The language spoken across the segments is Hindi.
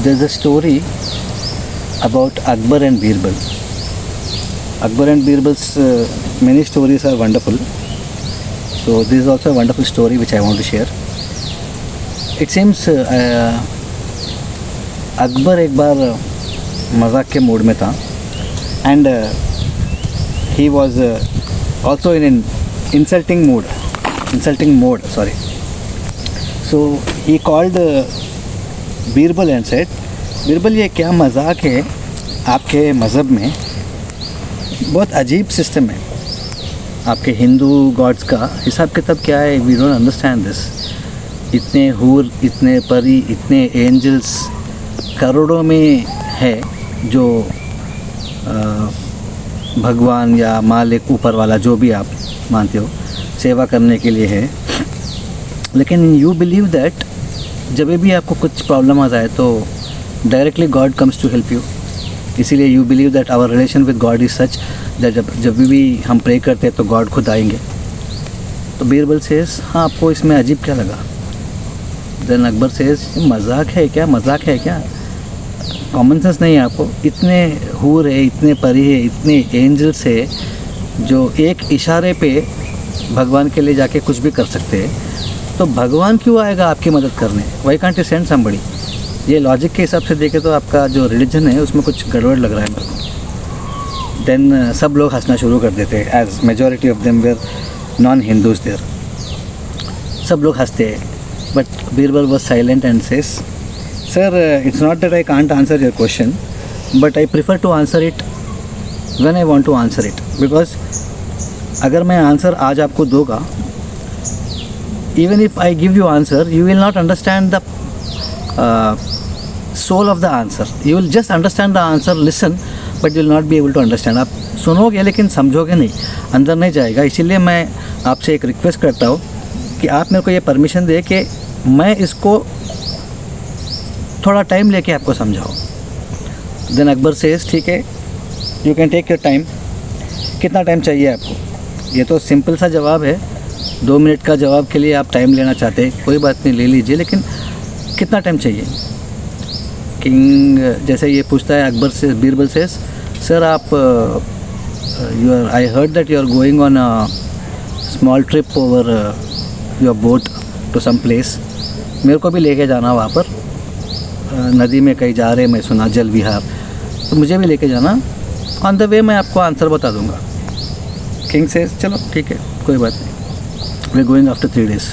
there's a story about Akbar and Birbal. Akbar and Birbal's many stories are wonderful. So this is also a wonderful story which I want to share. It seems Akbar एक बार मजाक के मूड में था and he was also in an insulting mode, sorry. So he called Birbal and said, Birbal ये क्या मजाक है आपके मज़हब में, बहुत अजीब सिस्टम है आपके हिंदू गॉड्स का, हिसाब किताब क्या है, वी डोंट अंडरस्टैंड दिस. इतने हूर, इतने परी, इतने एंजल्स करोड़ों में है जो भगवान या मालिक ऊपर वाला जो भी आप मानते हो सेवा करने के लिए है, लेकिन यू बिलीव दैट जब भी आपको कुछ प्रॉब्लम आ जाए तो directly God comes to help you. इसीलिए you believe that our relation with God is such that जब भी हम प्रे करते हैं तो गॉड खुद आएंगे. तो बीरबल सेज, हाँ आपको इसमें अजीब क्या लगा? देन अकबर सेज, मजाक है क्या, कॉमन सेंस नहीं है आपको? इतने हूर है, इतने परी है, इतने एंजल्स है जो एक इशारे पे भगवान के लिए जाके कुछ भी कर सकते हैं, तो भगवान क्यों आएगा आपकी मदद करने? Why can't you send somebody? ये लॉजिक के हिसाब से देखे तो आपका जो रिलीजन है उसमें कुछ गड़बड़ लग रहा है मेरे को. देन सब लोग हंसना शुरू कर देते हैं, as majority of them were non Hindus there. सब लोग हंसते हैं, but Birbal was silent and says, sir it's not that I can't answer your question, but I prefer to answer it when I want to answer it, because अगर मैं आंसर आज आपको दूंगा, even if I give you answer, you will not understand the soul of the answer. You will just understand the answer, listen, but you will not be able to understand. आप सुनोगे लेकिन समझोगे नहीं, अंदर नहीं जाएगा. इसीलिए मैं आपसे एक रिक्वेस्ट करता हूँ कि आप मेरे को ये परमिशन दे कि मैं इसको थोड़ा टाइम लेके आपको समझाऊँ. देन अकबर सेज, ठीक है, you can take your time. कितना टाइम चाहिए आपको? ये तो सिंपल सा जवाब है, 2 मिनट का जवाब के लिए आप टाइम लेना चाहते हैं, कोई बात नहीं, ले लीजिए, लेकिन कितना टाइम चाहिए? किंग जैसे ये पूछता है अकबर से, बीरबल से, सर आप I heard that you are going on a small trip over your boat to some place. मेरे को भी लेके जाना वहाँ पर, नदी में कहीं जा रहे, मैं सुना जल विहार, तो मुझे भी लेके जाना. ऑन द वे मैं आपको आंसर बता दूँगा. किंग से, चलो ठीक है, कोई बात नहीं. We're going after 3 days.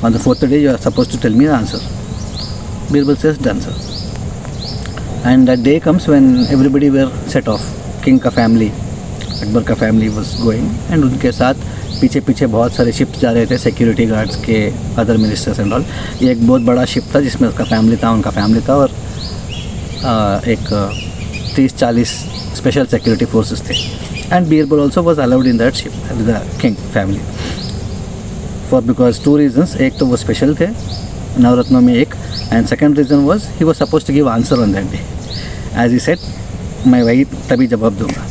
On the 4th day, you are supposed to tell me the answer. Birbal says, done, sir. And that day comes when everybody were set off. King का family, अकबर का family was going, and उनके साथ पीछे पीछे बहुत सारे शिप्स जा रहे थे, सिक्योरिटी गार्ड्स के, अदर मिनिस्टर्स एंड ऑल. ये एक बहुत बड़ा शिप था जिसमें उसका फैमिली था, उनका फैमिली था, और एक 30-40 स्पेशल सिक्योरिटी फोर्सेस थे. And Birbal also was allowed in that ship with the king family. For because 2 reasons, एक तो वो स्पेशल थे नवरत्नों में एक, and second reason was he was suppose to give answer on that day. As he said, मैं वही तभी जवाब दूंगा.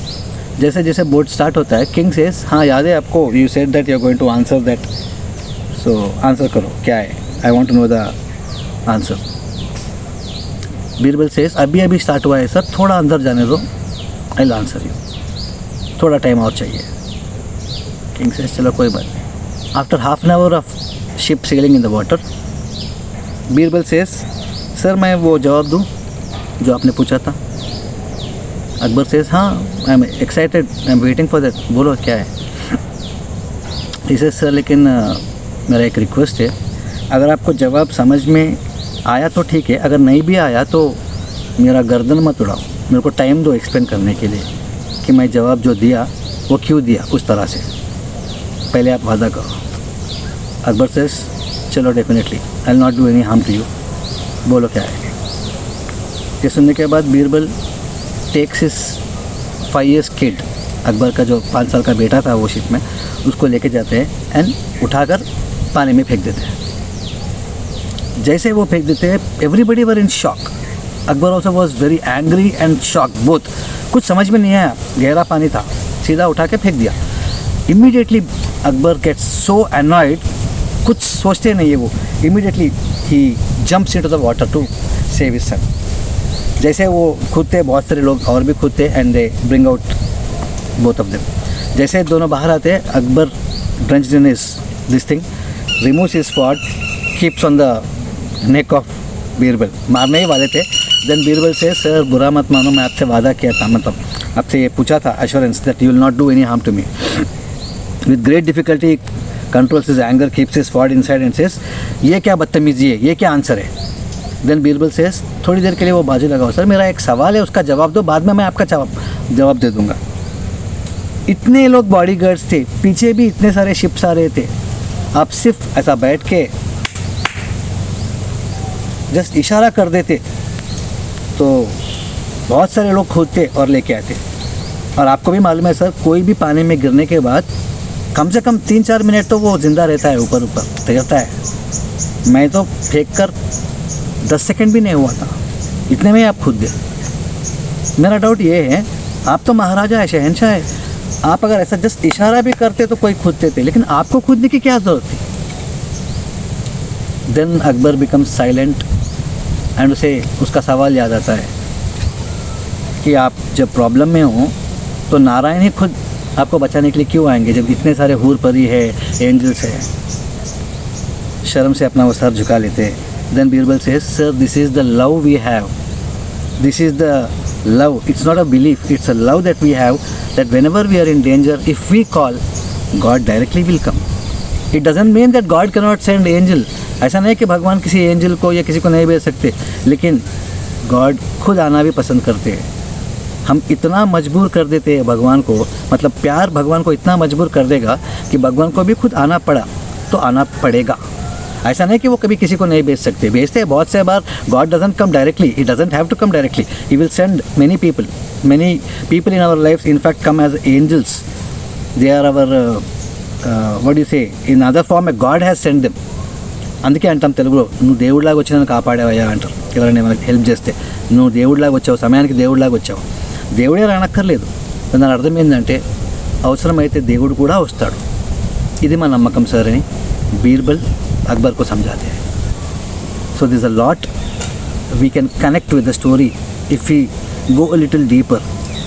जैसे जैसे बोट स्टार्ट होता है, किंग सेज, हाँ याद है आपको, you said that you are going to answer that, so answer करो क्या है, I want to know the answer. Birbal says, अभी अभी स्टार्ट हुआ है सर, थोड़ा अंदर जाने दो, आई विल आंसर यू, थोड़ा टाइम और चाहिए. किंग सेज, चलो कोई बात नहीं. After half an hour of ship sailing in the water, Birbal says, sir मैं वो जवाब दूँ जो आपने पूछा था? अकबर सेज, हाँ, I am excited, I am waiting for that, बोलो क्या है? इसे सर, लेकिन मेरा एक रिक्वेस्ट है, अगर आपको जवाब समझ में आया तो ठीक है, अगर नहीं भी आया तो मेरा गर्दन मत उड़ाओ, मेरे को टाइम दो एक्सप्लेन करने के लिए कि मैं जवाब जो दिया वो क्यों दिया उस तरह से, पहले आप वादा करो. अकबर सेज, चलो definitely, I will not do any harm to you, बोलो क्या है? ये सुनने के बाद Birbal takes his 5 years kid, Akbar का जो 5 साल का बेटा था वो शिप में, उसको लेके जाते हैं एंड उठाकर पानी में फेंक देते हैं. जैसे वो फेंक देते हैं, everybody were in shock. Akbar also was very angry and shock both. कुछ समझ में नहीं आया, गहरा पानी था, सीधा उठा के फेंक दिया. Immediately Akbar gets so annoyed, कुछ सोचते नहीं है वो, इमीडिएटली ही jumps into the water to save his son. जैसे वो खुद थे, बहुत सारे लोग और भी खुद थे, and they bring out both of them. जैसे दोनों बाहर आते हैं, Akbar drenched in his this thing, removes his sword, keeps on the neck of Birbal. मारने ही वाले थे. देन बीरबल से, सर बुरा मत मानो, मैं आपसे वादा किया था, मतलब आपसे ये पूछा था assurance that you will not do any harm to me. With great difficulty controls his anger, keeps his sword inside and says, ये क्या बदतमीजी है, ये क्या आंसर है. देन बीरबल सेज, थोड़ी देर के लिए वो बाजू लगाओ सर, मेरा एक सवाल है, उसका जवाब दो, बाद में मैं आपका जवाब दे दूंगा. इतने लोग बॉडीगार्ड्स थे, पीछे भी इतने सारे शिप्स आ रहे थे. आप सिर्फ ऐसा बैठ के जस्ट इशारा कर देते तो बहुत सारे लोग खोदते और लेके आते. और आपको भी मालूम है सर, कोई भी पानी में गिरने के बाद कम से कम 3-4 मिनट तो वो ज़िंदा रहता है, ऊपर तैरता है. मैं तो फेंक कर 10 सेकंड भी नहीं हुआ था, इतने में आप खुद गए. मेरा डाउट ये है, आप तो महाराजा है, शहंशाह है, आप अगर ऐसा जस्ट इशारा भी करते तो कोई खुदते थे, लेकिन आपको खुदने की क्या ज़रूरत थी. Then Akbar becomes silent and उसे उसका सवाल याद आता है कि आप जब प्रॉब्लम में हो तो नारायण ही खुद आपको बचाने के लिए क्यों आएंगे, जब इतने सारे हूर परी है, एंजल्स है. शर्म से अपना वो सर झुका लेते हैं. Then Birbal says, sir this is the love we have, this is the love, it's not a belief, it's a love that we have, that whenever we are in danger, if we call, God directly will come. It doesn't mean that God cannot send angel. ऐसा नहीं कि भगवान किसी एंजल को या किसी को नहीं भेज सकते, लेकिन गॉड खुद आना भी पसंद करते हैं. हम इतना मजबूर कर देते हैं भगवान को, मतलब प्यार भगवान को इतना मजबूर कर देगा कि भगवान को भी खुद आना पड़ा तो आना पड़ेगा. ऐसा नहीं कि वो कभी किसी को नहीं भेज सकते, भेजते हैं बहुत से बार. God doesn't come directly, he doesn't have to come directly, he will send many people in our life, in fact come as angels. They are our what you say, in other form God has send them. అందుకే అంటాం తెలుగులో, నువ్వు దేవుడిలాగా వచ్చి నన్ను కాపాడావయ్యా అంటారు ఎవరైనా మనకి హెల్ప్ చేస్తే. నువ్వు దేవుడిలాగా వచ్చావు, సమయానికి దేవుడిలాగా వచ్చావు. దేవుడే రానక్కర్లేదు. దాని అర్థం ఏంటంటే అవసరమైతే దేవుడు కూడా వస్తాడు. ఇది మా నమ్మకం సార్ అని బీర్బల్ अकबर को समझाते हैं. So this a lot we can connect with the story if we go a little deeper,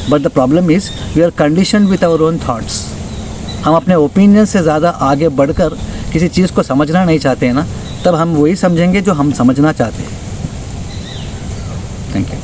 but the problem is we are conditioned with our own thoughts. हम अपने ओपिनियन से ज़्यादा आगे बढ़कर किसी चीज़ को समझना नहीं चाहते हैं ना, तब हम वही समझेंगे जो हम समझना चाहते हैं. Thank you.